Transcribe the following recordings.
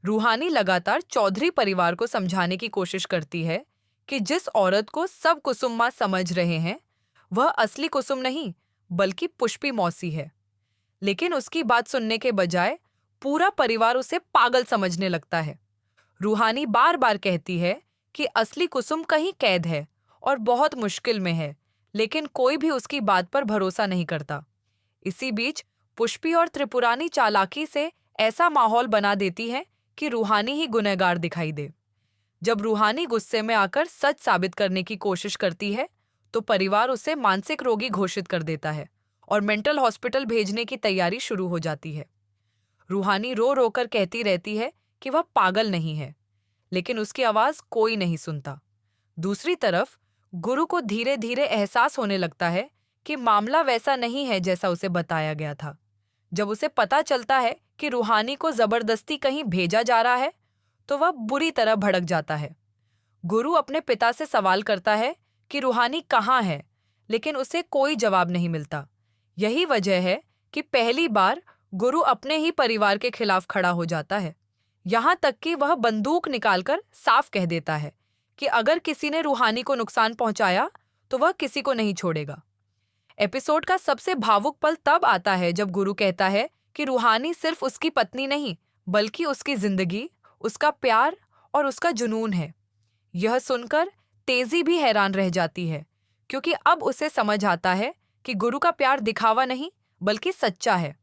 रूहानी लगातार चौधरी परिवार को समझाने की कोशिश करती है कि जिस औरत को सब कुसुम माँ समझ रहे हैं वह असली कुसुम नहीं बल्कि पुष्पी मौसी है। लेकिन उसकी बात सुनने के बजाय पूरा परिवार उसे पागल समझने लगता है। रूहानी बार बार कहती है कि असली कुसुम कहीं कैद है और बहुत मुश्किल में है, लेकिन कोई भी उसकी बात पर भरोसा नहीं करता। इसी बीच पुष्पी और त्रिपुरानी चालाकी से ऐसा माहौल बना देती है कि रूहानी ही गुनहगार दिखाई दे। जब रूहानी गुस्से में आकर सच साबित करने की कोशिश करती है तो परिवार उसे मानसिक रोगी घोषित कर देता है और मेंटल हॉस्पिटल भेजने की तैयारी शुरू हो जाती है। रूहानी रो रो कर कहती रहती है कि वह पागल नहीं है, लेकिन उसकी आवाज कोई नहीं सुनता। दूसरी तरफ गुरु को धीरे धीरे एहसास होने लगता है कि मामला वैसा नहीं है जैसा उसे बताया गया था। जब उसे पता चलता है कि रूहानी को जबरदस्ती कहीं भेजा जा रहा है तो वह बुरी तरह भड़क जाता है। गुरु अपने पिता से सवाल करता है कि रूहानी कहाँ है, लेकिन उसे कोई जवाब नहीं मिलता। यही वजह है कि पहली बार गुरु अपने ही परिवार के खिलाफ खड़ा हो जाता है। यहाँ तक कि वह बंदूक निकालकर साफ कह देता है कि अगर किसी ने रूहानी को नुकसान पहुंचाया तो वह किसी को नहीं छोड़ेगा। एपिसोड का सबसे भावुक पल तब आता है जब गुरु कहता है कि रूहानी सिर्फ उसकी पत्नी नहीं बल्कि उसकी जिंदगी, उसका प्यार और उसका जुनून है। यह सुनकर तेजी भी हैरान रह जाती है, क्योंकि अब उसे समझ आता है कि गुरु का प्यार दिखावा नहीं बल्कि सच्चा है।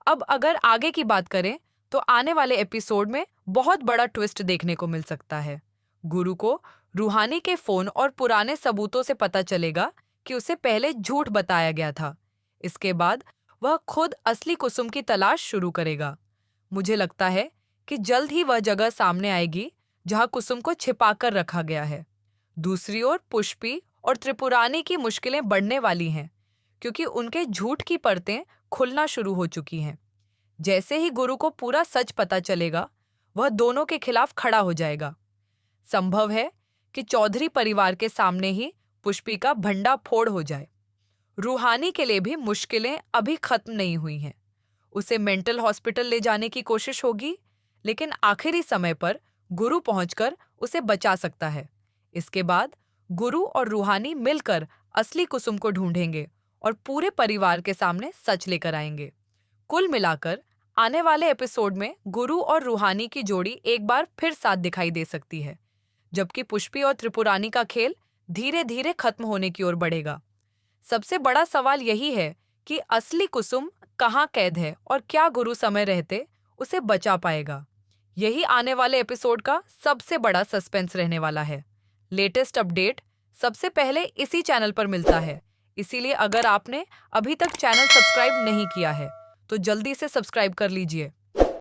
अब अगर आगे की बात करें तो आने वाले एपिसोड में बहुत बड़ा ट्विस्ट देखने को मिल सकता है। गुरु को रूहानी के फोन और पुराने सबूतों से पता चलेगा कि उसे पहले झूठ बताया गया था। इसके बाद वह खुद असली कुसुम की तलाश शुरू करेगा। मुझे लगता है कि जल्द ही वह जगह सामने आएगी जहां कुसुम को छिपाकर रखा गया है। दूसरी ओर पुष्पी और त्रिपुरानी की मुश्किलें बढ़ने वाली हैं, क्योंकि उनके झूठ की परतें खुलना शुरू हो चुकी हैं। जैसे ही गुरु को पूरा सच पता चलेगा, वह दोनों के खिलाफ खड़ा हो जाएगा। संभव है कि चौधरी परिवार के सामने ही पुष्पी का भंडा फोड़ हो जाए। रूहानी के लिए भी मुश्किलें अभी खत्म नहीं हुई हैं। उसे मेंटल हॉस्पिटल ले जाने की कोशिश होगी, लेकिन आखिरी समय पर गुरु पहुंचकर उसे बचा सकता है। इसके बाद गुरु और रूहानी मिलकर असली कुसुम को ढूंढेंगे और पूरे परिवार के सामने सच लेकर आएंगे। कुल मिलाकर आने वाले एपिसोड में गुरु और रूहानी की जोड़ी एक बार फिर साथ दिखाई दे सकती है, जबकि पुष्पी और त्रिपुरानी का खेल धीरे धीरे खत्म होने की ओर बढ़ेगा। सबसे बड़ा सवाल यही है कि असली कुसुम कहाँ कैद है और क्या गुरु समय रहते उसे बचा पाएगा। यही आने वाले एपिसोड का सबसे बड़ा सस्पेंस रहने वाला है। लेटेस्ट अपडेट सबसे पहले इसी चैनल पर मिलता है, इसीलिए अगर आपने अभी तक चैनल सब्सक्राइब नहीं किया है तो जल्दी से सब्सक्राइब कर लीजिए।